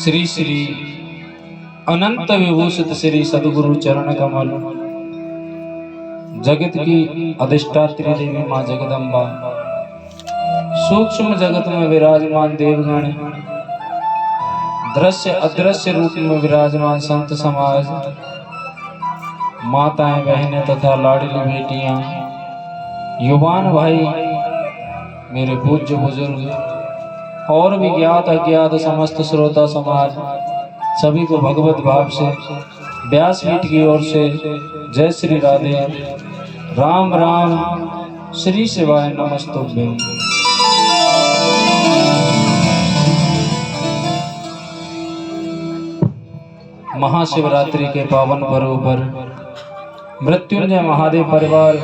श्री श्री अनंत विभूषित श्री सदगुरु चरण कमल, जगत की अधिष्ठात्री देवी माँ जगदम्बा, सूक्ष्म जगत में विराजमान देवगण, दृश्य अदृश्य रूप में विराजमान संत समाज, माताएं बहनें तथा लाडली बेटियां, युवान भाई, मेरे पूज्य बुजुर्ग और भी ज्ञात अज्ञात समस्त श्रोता समाज, सभी को भगवत भाव से व्यासपीठ की ओर से जय श्री राधे, राम राम, श्री शिवाय नमस्तुभ्यं। महाशिवरात्रि के पावन पर्व पर मृत्युंजय महादेव परिवार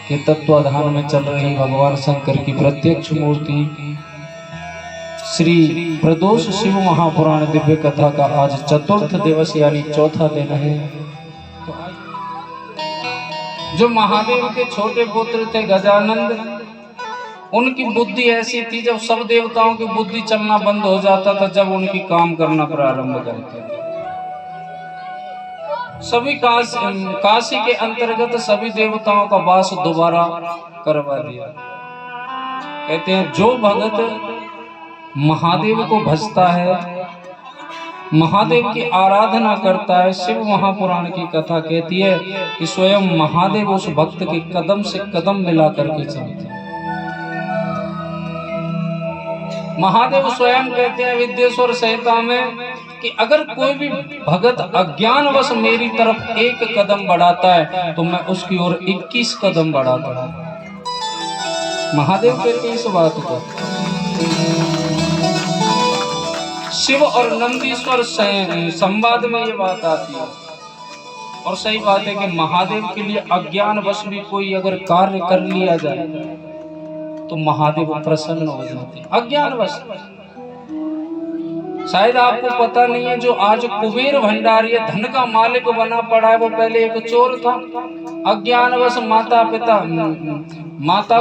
के तत्वाधान में चल रही भगवान शंकर की प्रत्यक्ष मूर्ति श्री प्रदोष शिव महापुराण दिव्य कथा का आज चतुर्थ दिवस यानी चौथा दिन है। जो महादेव के छोटे पुत्र थे गजानंद, उनकी बुद्धि ऐसी थी, जब सब देवताओं की बुद्धि चलना बंद हो जाता था, जब उनकी काम करना प्रारंभ करते थे। सभी काशी के अंतर्गत सभी देवताओं का वास दोबारा करवा दिया। कहते हैं जो भगत महादेव को भजता है, महादेव की आराधना करता है, शिव महापुराण की कथा कहती है कि स्वयं महादेव उस भक्त के कदम से कदम मिला करके चलते हैं। महादेव स्वयं कहते हैं विद्येश्वर संहिता में कि अगर कोई भी भगत अज्ञानवश मेरी तरफ एक कदम बढ़ाता है तो मैं उसकी ओर 21 कदम बढ़ाता हूं। महादेव कहते हैं इस बात को। शिव और नंदीश्वर संवाद में ये बात आती है, और सही बात है कि महादेव के लिए अज्ञानवश भी कोई अगर कार्य कर लिया जाए तो महादेव प्रसन्न हो जाते हैं। अज्ञानवश शायद आपको पता नहीं है, जो आज कुबेर भंडारी धन का मालिक बना पड़ा है, वो पहले एक चोर था। अज्ञानवश माता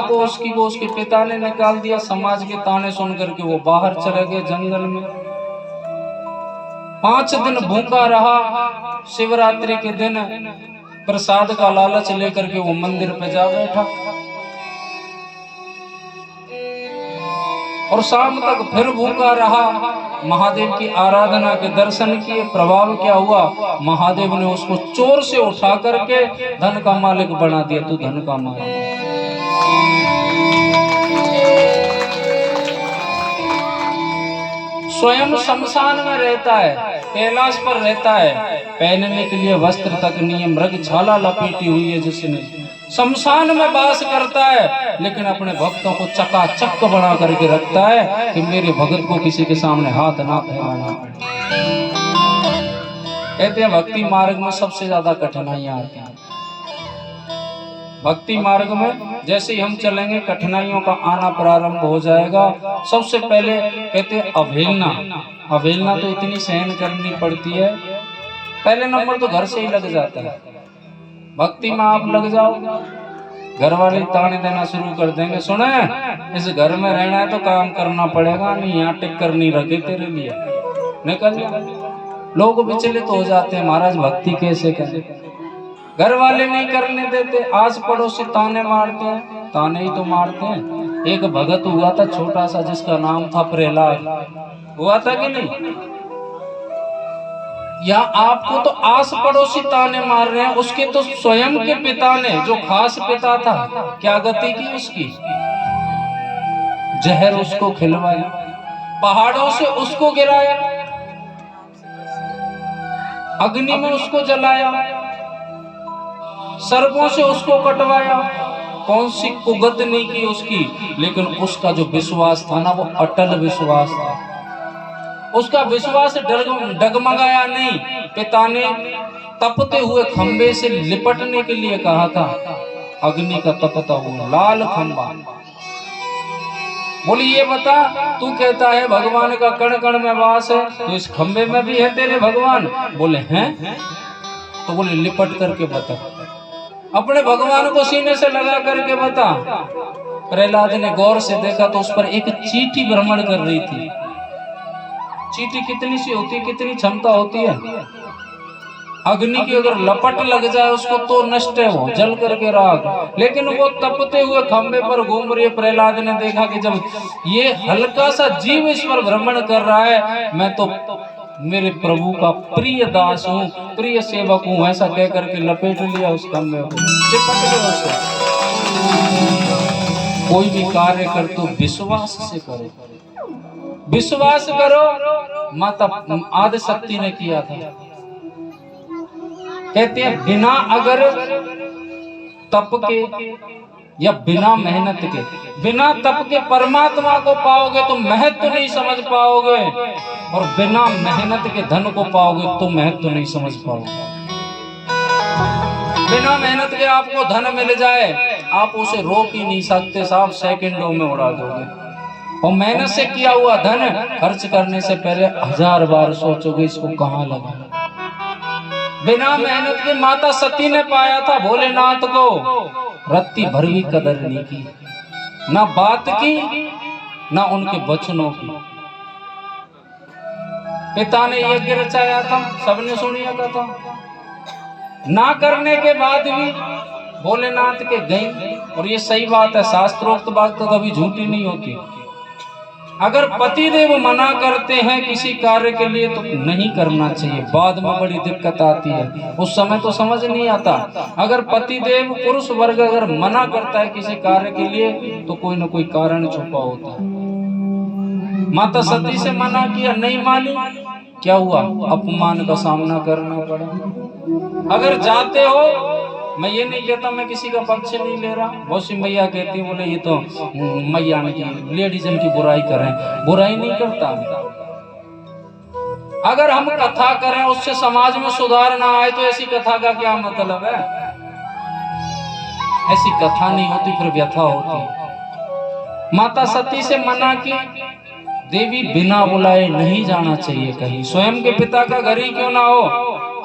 को उसके पिता ने निकाल दिया। समाज के ताने सुन करके वो बाहर चले गए जंगल में। 5 दिन भूखा रहा। शिवरात्रि के दिन प्रसाद का लालच लेकर के वो मंदिर पे जा बैठा, और शाम तक फिर भूखा रहा। महादेव की आराधना के दर्शन किए। प्रभाव क्या हुआ? महादेव ने उसको चोर से उठा करके धन का मालिक बना दिया। तू धन का मालिक। स्वयं शमशान में रहता है, कैलाश पर रहता है, पहनने के लिए वस्त्र तक नहीं है, मृगछाला लपेटी हुई है जिसने। शमशान में वास करता है, लेकिन अपने भक्तों को चकाचक बना करके रखता है कि मेरे भगत को किसी के सामने हाथ ना फैलाना पड़े। कहते हैं भक्ति मार्ग में सबसे ज्यादा कठिनाइयां आती हैं। भक्ति मार्ग में जैसे ही हम चलेंगे कठिनाइयों का आना प्रारंभ हो जाएगा। सबसे पहले कहते हैं अवहेलना तो इतनी सहन करनी पड़ती है। पहले नंबर तो घर से ही लग जाता है। भक्ति में आप लग जाओ, घर वाले ताने देना शुरू कर देंगे, सुने इस घर में रहना है तो काम करना पड़ेगा, नहीं यहाँ टिक कर नहीं रखे तेरे लिए, निकल जा। लोग विचलित हो जाते हैं, महाराज भक्ति कैसे करें? घर वाले नहीं करने देते, आस पड़ोसी ताने मारते हैं, ताने ही तो मारते हैं। एक भगत हुआ था छोटा सा, जिसका नाम था प्रहलाद, हुआ था कि नहीं? या आपको तो आस पड़ोसी ताने मार रहे हैं, उसके तो स्वयं के पिता ने, जो खास पिता था, क्या गति की उसकी? जहर उसको खिलवाया, पहाड़ों से उसको गिराया, अग्नि में उसको जलाया, सर्पों से उसको कटवाया। कौन सी कुगत नहीं की उसकी, लेकिन उसका जो विश्वास था ना, वो अटल विश्वास था। उसका विश्वास डगमगाया नहीं। पिता ने तपते हुए खंबे से लिपटने के लिए कहा था, अग्नि का तपता हुआ लाल खंबा। बोली ये बता, तू कहता है भगवान का कण कण में वास है, तो इस खंबे में भी है तेरे भगवान? बोले हैं। तो बोले लिपट करके बता, अपने भगवान को सीने से लगा करके बता। प्रहलाद ने गौर से देखा तो उस पर एक चींटी भ्रमण कर रही थी। चींटी कितनी सी होती है, कितनी क्षमता होती है, अग्नि की अगर लपट लग जाए उसको तो नष्ट है, वो जल करके राख। लेकिन वो तपते हुए खंबे पर घूम रही है। प्रहलाद ने देखा कि जब ये हल्का सा जीव इस पर भ्रमण कर रहा है, मैं तो मेरे प्रभु का प्रिय दास हूँ, प्रिय सेवक हूँ, ऐसा कह करके लपेट लिया उस खंबे को, चिपक लिया उससे। कोई भी कार्य कर तो विश्वास से करो, विश्वास करो। माता आदिशक्ति ने किया था। कहते हैं बिना अगर तप के या बिना मेहनत के, बिना तप के परमात्मा को पाओगे तो महत्व नहीं समझ पाओगे, और बिना मेहनत के धन को पाओगे तो महत्व नहीं समझ पाओगे। बिना मेहनत के आपको धन मिल जाए, आप उसे रोक ही नहीं सकते, साफ सेकंडों में उड़ा दोगे। और मेहनत से किया हुआ धन खर्च करने से पहले 1000 बार सोचोगे इसको कहाँ लगा। बिना मेहनत के माता सती ने पाया था भोलेनाथ को, रत्ती भर भी कदर नहीं की, ना बात की ना उनके वचनों की। पिता ने यज्ञ रचाया था, सबने सुनिया था, ना करने के बाद भी भोलेनाथ के गई। और ये सही बात है, शास्त्रोक्त बात तो कभी झूठी नहीं होती। अगर पति देव मना करते हैं किसी कार्य के लिए तो नहीं करना चाहिए, बाद में बड़ी दिक्कत आती है, उस समय तो समझ नहीं आता। अगर पति देव पुरुष वर्ग अगर मना करता है किसी कार्य के लिए तो कोई ना कोई कारण छुपा होता है। माता सती से मना किया, नहीं मानी, क्या हुआ, अपमान का सामना करना पड़ा। अगर जाते हो, मैं ये नहीं कहता, मैं किसी का पक्ष नहीं ले रहा, बहुत सी मैया कहती है बोले ये तो मैया की लेडीजन की बुराई करें, बुराई नहीं करता। अगर हम कथा करें उससे समाज में सुधार ना आए तो ऐसी कथा का क्या मतलब है। ऐसी कथा नहीं होती, फिर व्यथा होती। माता सती से मना की, देवी बिना बुलाए नहीं जाना चाहिए कहीं, स्वयं के पिता का घर ही क्यों ना हो,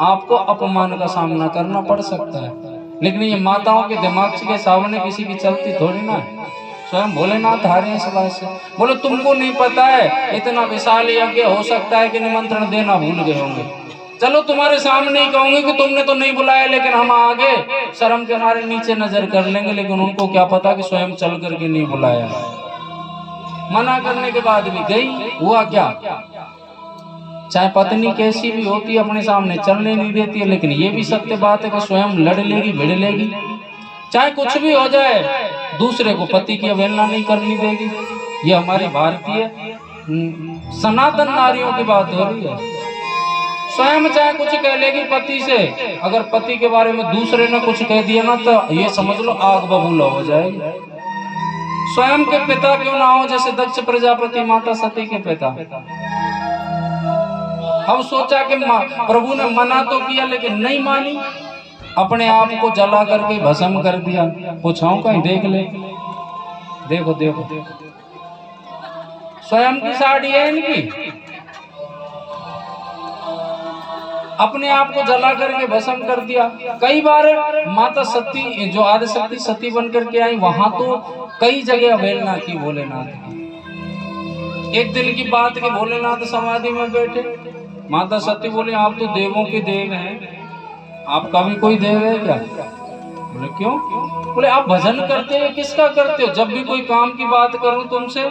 आपको अपमान का सामना करना पड़ सकता है। लेकिन ये माताओं के दिमाग के सामने किसी की चलती थोड़ी ना। स्वयं भोलेनाथ हारे इस बात से, बोले तुमको नहीं पता है इतना विशाल यज्ञ हो सकता है कि निमंत्रण देना भूल गए होंगे। चलो तुम्हारे सामने ही कहूंगे कि तुमने तो नहीं बुलाया, लेकिन हम आगे शर्म के मारे नीचे नजर कर लेंगे। लेकिन उनको क्या पता कि स्वयं चल करके नहीं बुलाया। मना करने के बाद भी गई, हुआ क्या, चाहे पत्नी कैसी भी होती है अपने सामने चलने नहीं देती है, लेकिन ये भी सत्य बात है कि स्वयं लड़ लेगी, भिड़ लेगी। चाहे कुछ भी हो जाए, दूसरे को पति की अवहेलना नहीं करनी देगी। ये हमारी भारतीय सनातन नारियों की बात हो रही है। स्वयं चाहे कुछ कह लेगी पति से, अगर पति के बारे में दूसरे ने कुछ कह दिया ना तो ये समझ लो आग बबूला हो जाएगी। स्वयं के पिता क्यों ना हो, जैसे दक्ष प्रजापति माता सती के पिता। हम सोचा कि प्रभु ने मना तो किया लेकिन नहीं मानी, अपने आप को जला करके भस्म कर दिया। पूछाऊं कहीं देख ले, देखो देखो स्वयं की साड़ी है इनकी, अपने आप को जला करके भस्म कर दिया। कई बार माता सती जो आदिशक्ति सती बन करके आई, वहां तो कई जगह अवहेलना की भोलेनाथ की। एक दिन की बात कि भोलेनाथ समाधि में बैठे, माता सती बोली आप तो देवों के देव हैं, आपका भी कोई देव है क्या? बोले क्यों? बोले आप भजन करते हो, किसका करते हो? जब भी कोई काम की बात करूं तुमसे,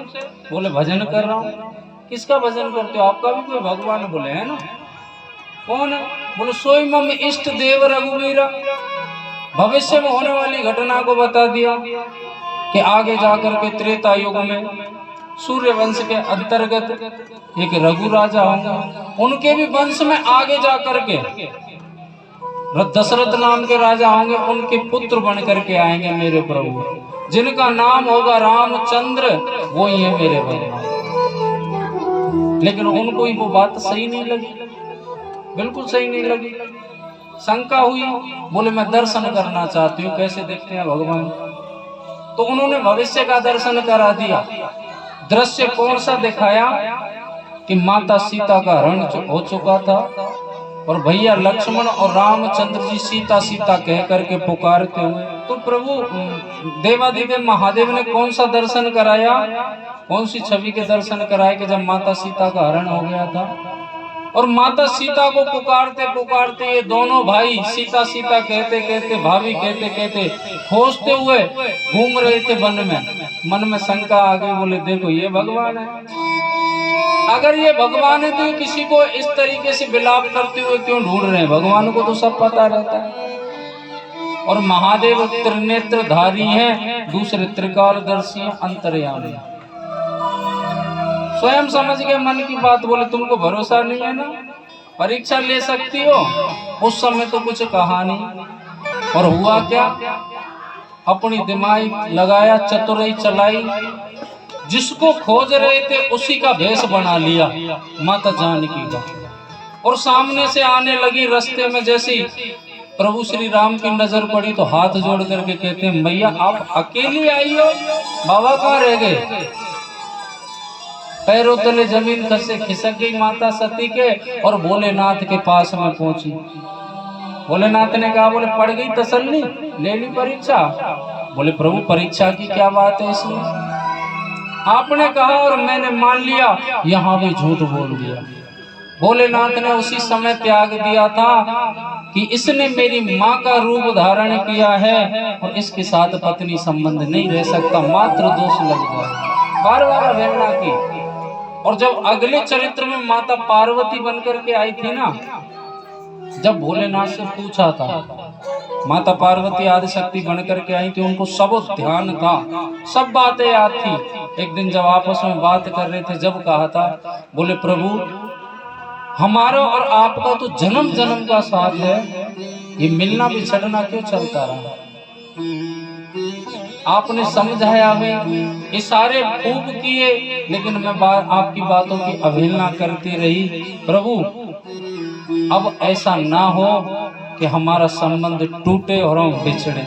बोले भजन कर रहा हूं। किसका भजन करते हो? आपका भी कोई भगवान? बोले है ना। कौन है? बोले सोई मम इष्ट देव रघुवीरा। भविष्य में होने वाली घटना को बता दिया कि आगे जाकर के त्रेता युग में सूर्य वंश के अंतर्गत एक रघु राजा होंगे, उनके भी वंश में आगे जाकर के दशरथ नाम के राजा होंगे, उनके पुत्र बन करके आएंगे मेरे प्रभु, जिनका नाम होगा रामचंद्र, वो ही है मेरे भगवान। लेकिन उनको ही वो बात सही नहीं लगी, बिल्कुल सही नहीं लगी। शंका हुई, बोले मैं दर्शन करना चाहती हूँ, कैसे देखते हैं भगवान? तो उन्होंने भविष्य का दर्शन करा दिया। दृश्य कौन सा दिखाया कि माता सीता का हरण हो चुका था, और भैया लक्ष्मण और रामचंद्र जी सीता सीता कह करके पुकारते हुए, तो प्रभु देवादिदेव महादेव ने कौन सा दर्शन कराया, कौन सी छवि के दर्शन कराए कि जब माता सीता का हरण हो गया था और माता सीता को पुकारते पुकारते ये दोनों भाई सीता सीता कहते कहते, भाभी कहते कहते खोजते हुए घूम रहे थे वन में। मन में शंका आ गई, बोले देखो ये भगवान है, अगर ये भगवान है तो ये किसी को इस तरीके से विलाप करते हुए क्यों ढूंढ रहे हैं, भगवान को तो सब पता रहता है। और महादेव त्रिनेत्रधारी हैं, दूसरे त्रिकालदर्शी अंतर्यामी, स्वयं समझ गए मन की बात। बोले तुमको भरोसा नहीं है ना, परीक्षा ले सकती हो। उस समय तो कुछ कहा नहीं, और हुआ क्या, अपनी दिमाग लगाया, चतुराई चलाई, जिसको खोज रहे थे उसी का भेष बना लिया माता जानकी का, और सामने से आने लगी। रास्ते में जैसी प्रभु श्री राम की नजर पड़ी तो हाथ जोड़ करके कहते हैं, मैया आप अकेली आई हो, बाबा कहाँ रह गए। पैरों तले जमीन खसे खिसक गई माता सती के, और भोलेनाथ के पास में पहुंची। भोलेनाथ ने कहा, बोले पड़ गई तसल्ली, ले ली परीक्षा। बोले प्रभु परीक्षा की क्या बात है इसमें, आपने कहा और मैंने मान लिया, यहाँ भी झूठ बोल दिया। भोलेनाथ ने उसी समय त्याग दिया था कि इसने मेरी माँ का रूप धारण किया है और इसके साथ पत्नी संबंध नहीं रह सकता, मात्र दोष लग जाए। बार बार अवहेलना की। और जब अगले चरित्र में माता पार्वती बनकर के आई थी ना, जब भोलेनाथ से पूछा था, माता पार्वती आदिशक्ति बनकर के आई थी, उनको सब ध्यान था, सब बातें याद थी। एक दिन जब आपस में बात कर रहे थे, जब कहा था, बोले प्रभु हमारा और आपका तो जन्म जन्म का साथ है, ये मिलना बिछड़ना क्यों चलता रहा। आपने समझाया हमें, इशारे खूब किए, लेकिन मैं आपकी बातों की अवहेलना करती रही। प्रभु अब ऐसा ना हो कि हमारा संबंध टूटे और हम बिछड़े।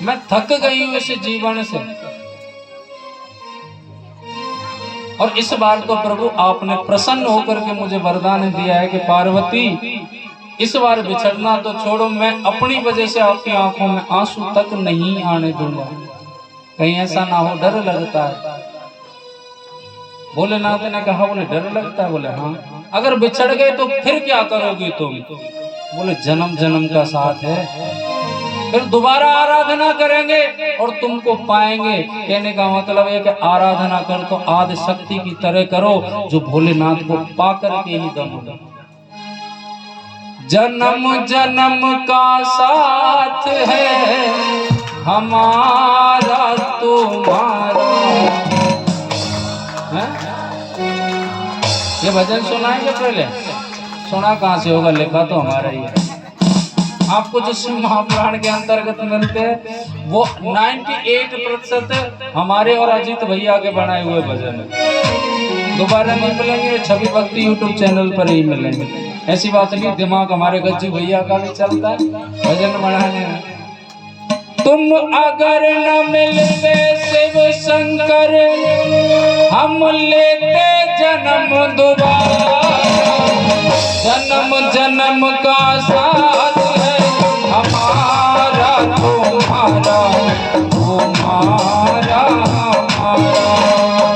मैं थक गई हूं इस जीवन से, और इस बार तो प्रभु आपने प्रसन्न होकर के मुझे वरदान दिया है कि पार्वती इस बार बिछड़ना तो छोड़ो, मैं अपनी वजह से आपकी आंखों में आंसू तक नहीं आने दूंगा, कहीं ऐसा ना हो, डर लगता है। भोलेनाथ ने कहा, बोले डर लगता है। बोले हाँ, अगर बिछड़ गए तो फिर क्या करोगी तुम। बोले जन्म जन्म का साथ है, फिर दोबारा आराधना करेंगे और तुमको पाएंगे। कहने का मतलब है कि आराधना कर तो आदि शक्ति की तरह करो, जो भोलेनाथ को पाकर के ही दम होगा। जन्म जन्म का साथ है हमारा तुम्हारा। ये भजन सुनाएंगे, पहले सुना कहाँ से होगा, लिखा तो हमारा ही है। आपको जो शिव महापुराण के अंतर्गत मिलते हैं वो 98% हमारे और अजीत भैया के बनाए हुए भजन है। दोबारा नहीं मिलेंगे, छवि भक्ति यूट्यूब चैनल पर ही मिलेंगे। ऐसी बात नहीं, दिमाग हमारे गज्जू भैया का भी चलता है भजन बनाने में। तुम अगर न मिलते शिव शंकर, हम लेते जन्म दोबारा। जन्म जन्म का साथ है हमारा तुम्हारा, तुम्हारा हमारा।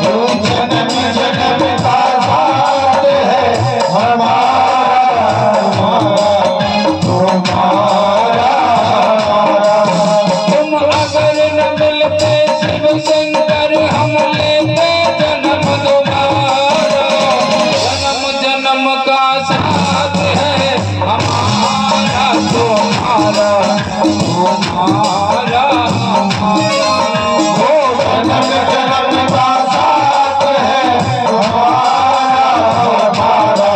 जन्म जन्म का साथ है हमारा तुम्हारा। तुम अगर न मिलते शिव शंकर, हम लेते जन्म दोबारा। जन्म जन्म का साथ है हमारा तुम्हारा, तुम्हारा हमारा। जन्म जन्म का साथ है हमारा हमारा,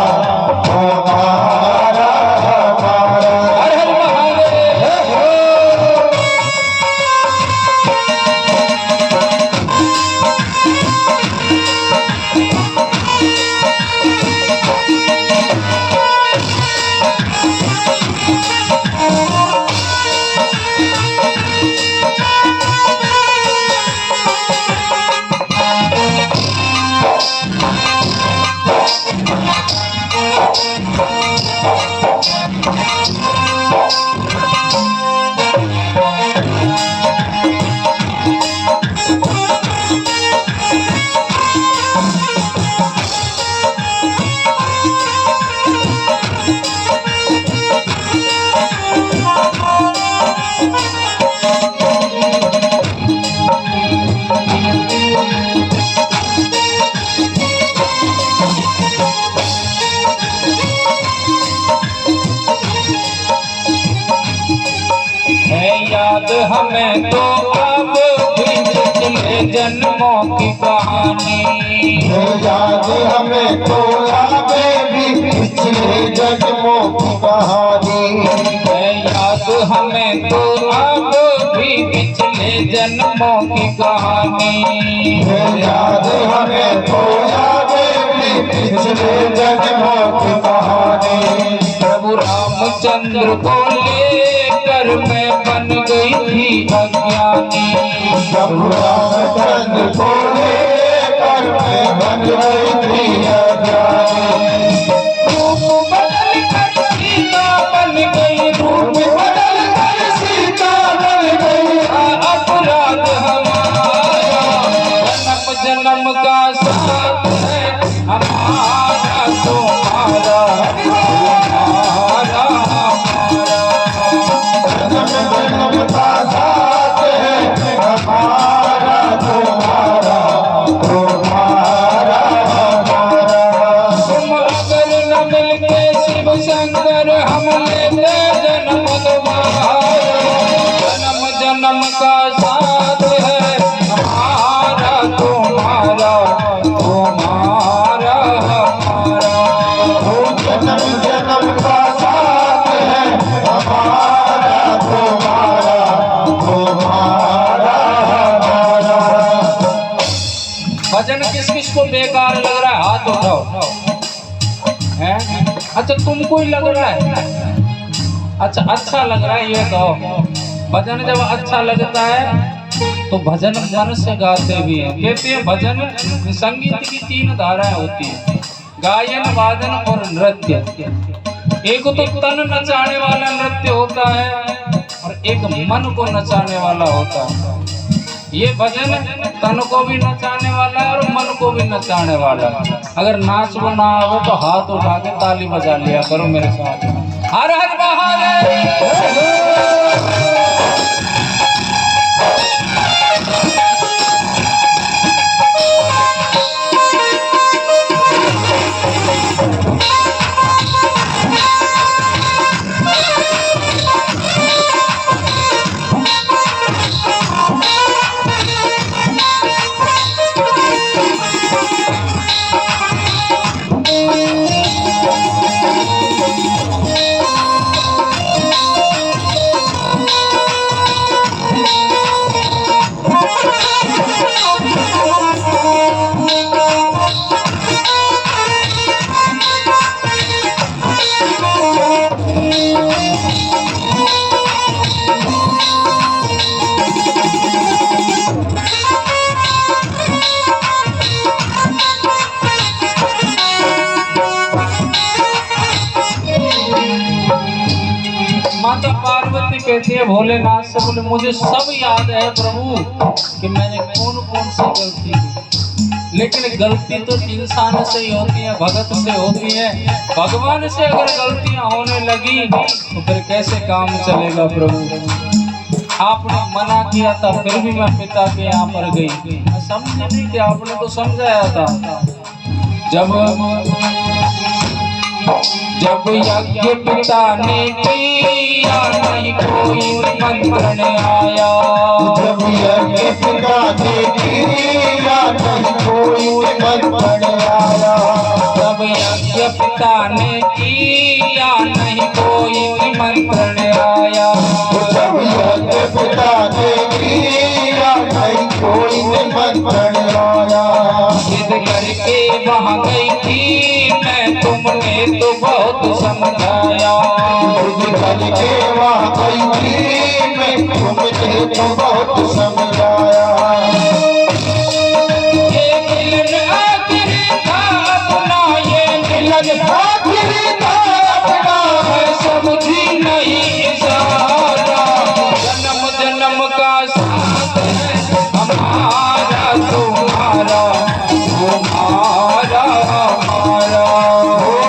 तुम्हारा हमारा। हर हर महादेव। हमें तो अब भी पिछले जन्मों की कहानी। याद हमें तो आगे भी पिछले जन्मों की कहानी। याद हमें तो अब भी पिछले जन्मों की कहानी। याद हमें तो आगे भी पिछले जन्मों की कहानी। प्रभु रामचंद्र को लेकर मैं बन गई थी अज्ञानी। प्रभु रामचंद्र को लेकर मैं बन गई थी अज्ञानी। रूप बदल कर सीता बन गई, रूप बदल कर सीता बन गई। अपराध हमारा जन्म जन्म का साथ है, हमारा तुम्हारा हमारा हमारा। जन्म का साथ है, हमारा तुम्हारा तुम्हारा हमारा। तुम अगर न मिलके शिव शंकर हम लेते जन्म तुम्हारा। जन्म जन्म का साथ है, हमारा तुम्हारा तुम्हारा हमारा। जन्म जन्म का साथ है, हमारा तुम्हारा तुम्हारा हमारा। भजन किस किस को बेकार लग रहा है, हाथ उठाओ। हैं? अच्छा तुमको ही लग रहा है? अच्छा अच्छा लग रहा है ये कहो। भजन जब अच्छा लगता है तो भजन मन से गाते भी हैं। कहते हैं भजन संगीत की 3 धाराएं होती है, गायन वादन और नृत्य। एक तो तन नचाने वाला नृत्य होता है और एक मन को नचाने वाला होता है। ये भजन तन को भी नचाने वाला है और मन को भी नचाने वाला है। अगर नाच को ना आवे तो हाथ उठा के ताली बजा लिया करो मेरे साथ। हर हर महादेव। माता पार्वती कहती है भोलेनाथ से, बोले मुझे सब याद है प्रभु कि मैंने कौन कौन सी गलती की, लेकिन गलती तो इंसान से ही होती है, भगत से होती है। भगवान से अगर गलतियां होने लगी तो फिर कैसे काम चलेगा प्रभु। आपने मना किया था फिर भी मैं पिता के यहाँ पर गई, मैं समझ नहीं कि आपने तो समझाया था। जब यज्ञ पिता ने किया नहीं कोई निमंत्रण आया। जब यज्ञ पिता ने किया नहीं कोई निमंत्रण आया। जब यज्ञ पिता ने किया नहीं कोई निमंत्रण आया। जब यज्ञ पिता ने किया नहीं कोई निमंत्रण आया। जिद करके वहाँ गई थी मैं, तुमने तो बहुत समझाया। जिद करके वहाँ गई थी मैं, तुमने तो बहुत समझाया। ये मिलन आखिरी था अपना, ये मिलन आखिरी था अपना, मैं समझी नहीं इशारा। जन्म जन्म का साथ है हमारा तुम्हारा तुम्हारा हमारा।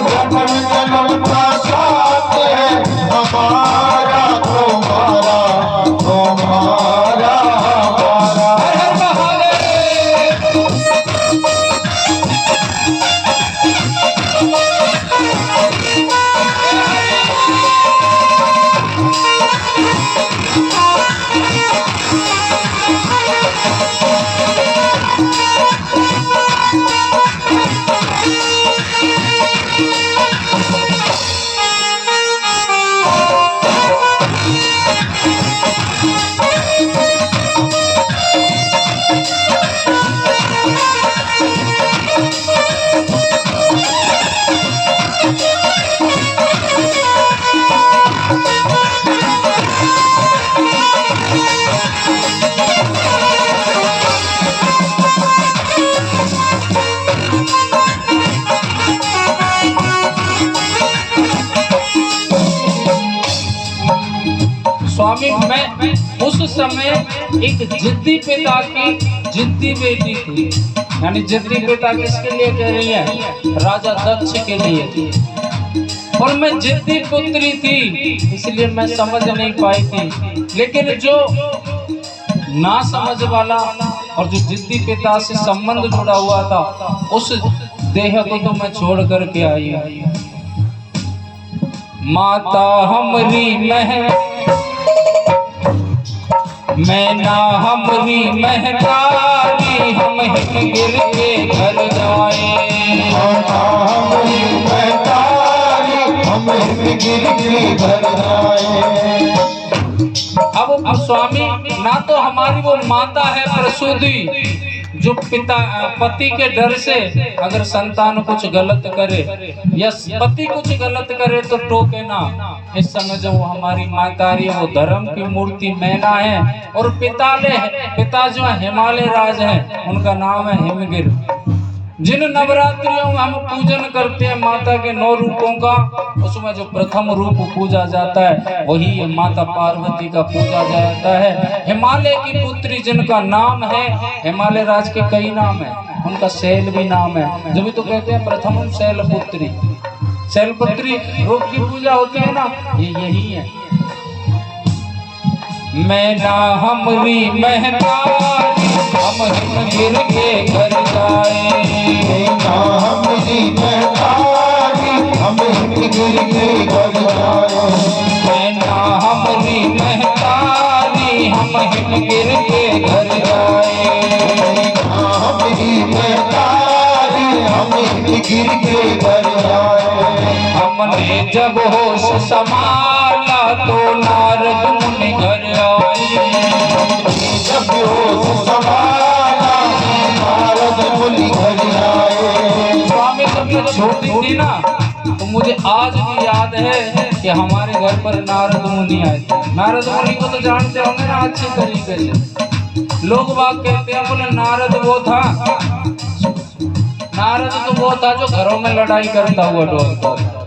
जन्म जन्म का साथ है हमारा तुम्हारा तुम्हारा हमारा। हर हर महादेव। मैं उस समय एक जिद्दी पिता की जिद्दी बेटी थी। यानी जिद्दी पिता किसके लिए कह रही है? राजा दक्ष के लिए। और मैं जिद्दी पुत्री थी, इसलिए मैं समझ नहीं पाई थी। लेकिन जो ना समझ वाला और जो जिद्दी पिता से संबंध जुड़ा हुआ था, उस देह को तो मैं छोड़ करके आई हूं। माता हमरी मैना हमरी महतारी, हम गिर के घर जाए। माता हमरी महतारी, हम गिर के घर जाए। अब स्वामी ना तो हमारी वो माता है प्रसूति, जो पति के डर से अगर संतान कुछ गलत करे या पति कुछ गलत करे तो टोके ना। इस समय जो वो हमारी मातारी है वो धर्म की मूर्ति मैना है। और पिता जो हिमालय राज है, उनका नाम है हिमगिर। जिन नवरात्रियों में हम पूजन करते हैं माता के 9 रूपों का, उसमें जो प्रथम रूप पूजा जाता है वही माता पार्वती का पूजा जाता है। हिमालय की पुत्री जिनका नाम है, हिमालय राज के कई नाम है, उनका शैल भी नाम है। जब भी तो कहते हैं प्रथम शैलपुत्री। शैलपुत्री रूप की पूजा होती है ना, ये यही है। मैना हमरी महतारी, हम गिर के घर जाए। मैना हमरी महतारी, हम गिर के घर जाए। मैना हमरी महतारी, हम गिर के घर जाए। मैना हमरी महतारी, हम गिर के घर जाए। हमने जब होश संभाला तो नारद मुनि घर आए। जब होश संभाला नारद मुनि घर आए। स्वामी जब मैं छोटी थी ना, तो मुझे आज भी याद है कि हमारे घर पर नारद मुनि आए थे। नारद मुनि को तो जानते होंगे ना अच्छे तरीके से। लोग बात कहते हैं बोले नारद वो था, नारद तो वो था जो घरों में लड़ाई करता हुआ ढोलता था।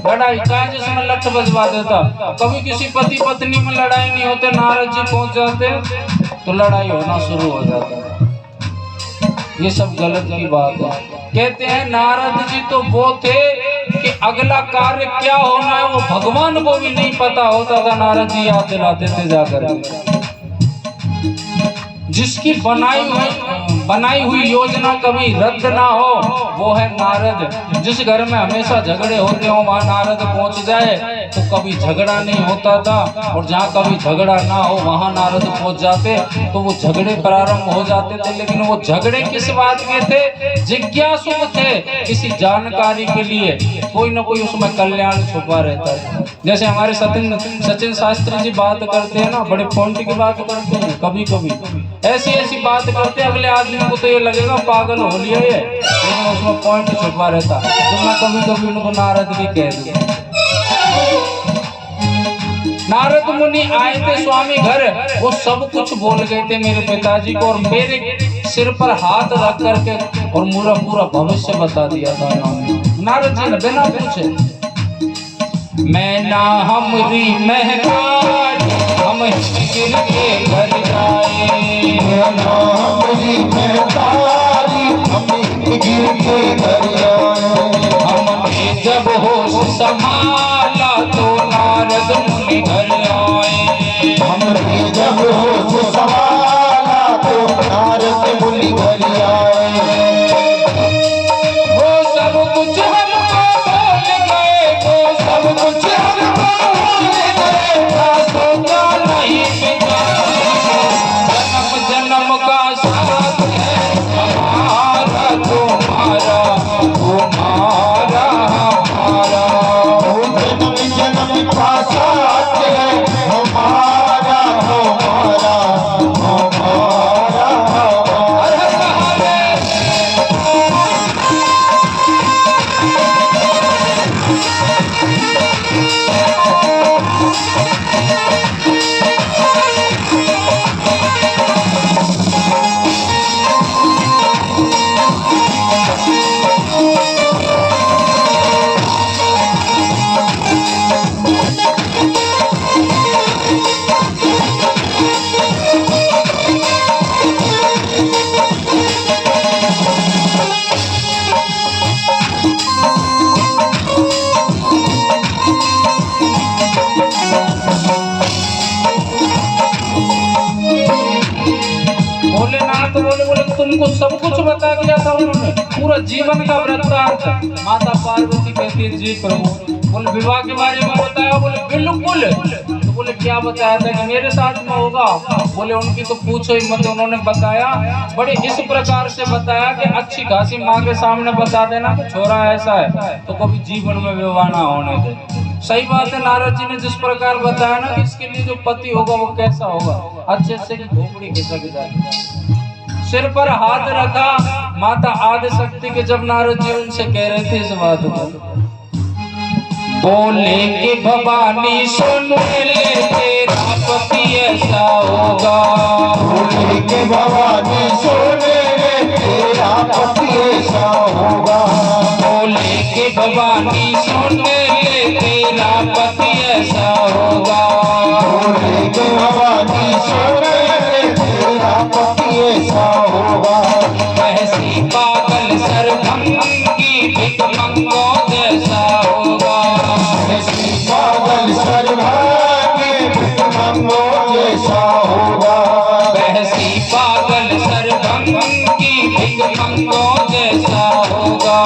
लड़ाई चाहे जिसमें लठ बजवा देता। कभी किसी पति पत्नी में लड़ाई नहीं होते, नारद जी पहुंच जाते तो लड़ाई होना शुरू हो जाता। ये सब गलत की बात है। कहते हैं नारद जी तो वो थे कि अगला कार्य क्या होना है वो भगवान को भी नहीं पता होता था। नारद जी याद दिलाते थे जाकर। जिसकी बनाई हुई योजना कभी रद्द ना हो वो है नारद। जिस घर में हमेशा झगड़े होते हो वहां नारद पहुंच जाए तो कभी झगड़ा नहीं होता था। और जहाँ कभी झगड़ा ना हो वहां नारद पहुंच जाते तो वो झगड़े प्रारंभ हो जाते थे। लेकिन वो झगड़े किस बात के थे? जिज्ञासु थे, किसी जानकारी के लिए। कोई ना कोई उसमें कल्याण छुपा रहता है। जैसे हमारे सचिन शास्त्री जी बात करते हैं ना, बड़े पॉइंट की बात करते हैं। कभी कभी ऐसी बात करते हैं, अगले आदमी को तो ये लगेगा पागल हो लिया है, लेकिन उसमें पॉइंट छुपा रहता। तो मैं कभी कभी उनको नारद भी कह दिया। नारद मुनि आए थे स्वामी घर, वो सब कुछ बोल गए थे मेरे पिताजी को, और मेरे सिर पर हाथ रख करके और पूरा भविष्य बता दिया था नारद जी ने बिना पूछे। मैना हमरी महतारी, हम गिर के घर जाए। मैना हमरी महतारी, हम गिर के घर जाए। हमने जब होश संभाला तो नारद मुनि घर आए। हमने जब होश संभाला तो नारद मुनि घर आए। वो सब कुछ हमको बोल गए, वो सब कुछ हमको बोल गए, ना सोचा नहीं पिता। जन्म जन्म का साथ है हमारा तुम्हारा, तुम्हारा हमारा। था उन्होंने, पूरा जीवन का वृत्तांत। माता पार्वती कहती है जी प्रभु। बोले विवाह के बारे में बताया? बोले बिल्कुल। तो बोले क्या बताया था? कि मेरे साथ में होगा। बोले उनकी तो पूछो ही मत, उन्होंने बताया बड़े इस प्रकार से बताया कि अच्छी खासी माँ के सामने बता देना कि छोरा ऐसा है तो कभी जीवन में विवाह ना होने दे। सही बात है, नारद जी ने जिस प्रकार बताया ना कि इसके लिए जो पति होगा वो कैसा होगा, अच्छे से की खोपड़ी खिसक जाएगी। सिर पर हाथ रखा माता आदि शक्ति के, जब नारद जी उनसे कह रहे थे इस बात को, बोले कि भवानी सुन ले तेरा पति ऐसा होगा। बोले कि भवानी सुन ले तेरा पति ऐसा होगा। बोले कि भवानी सुन ले तेरा पति ऐसा होगा। बोले कि भवानी सुन ले तेरा पति ऐसा होगा। ऐसी पागल सरभंगी भिखमंगो जैसा होगा। ऐसी पागल सर्वभागी भिखमंगो जैसा होगा। ऐसी पागल सरभंगी भिखमंगो जैसा होगा।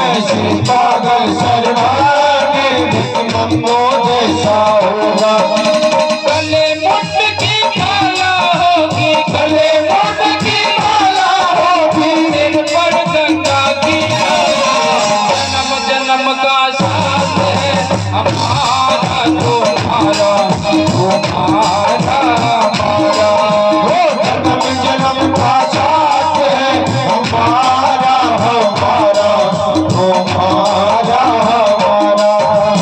ऐसी पागल सर्वभागी भिखमंगो जैसा होगा। गले मुंड की माला होगी, गले मुंड की माला होगी। सिर पर गंगा की माला। जन्म जन्म का साथ है हमारा तुम्हारा, तुम्हारा हमारा। वो जन्म जन्म का साथ है हमारा हमारा हमारा हमारा।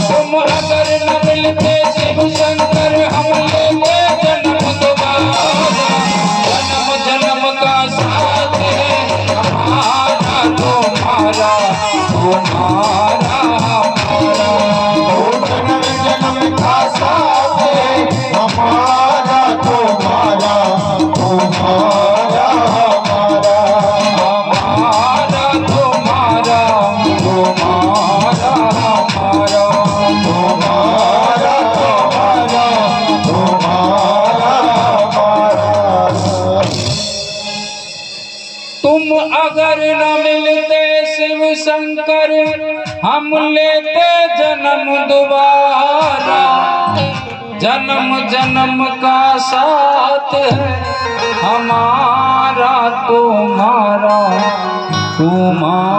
तुम अगर न मिलते शिव शंकर हम लेते जन्म दोबारा। जन्म जन्म का साथ है हमारा तुम्हारा, तुम्हारा हमारा। वो जन्म जन्म का साथ है हमारा तुम्हारा तुम्हारा हमारा। हमारा तुम्हारा, तुम्हारा हमारा। तुम्हारा तुम्हारा तुम्हारा हमारा। तुम अगर न मिलते शिव शंकर हम लेते जन्म दोबारा। जन्म जन्म का साथ है हमारा तुम्हारा, तुम्हारा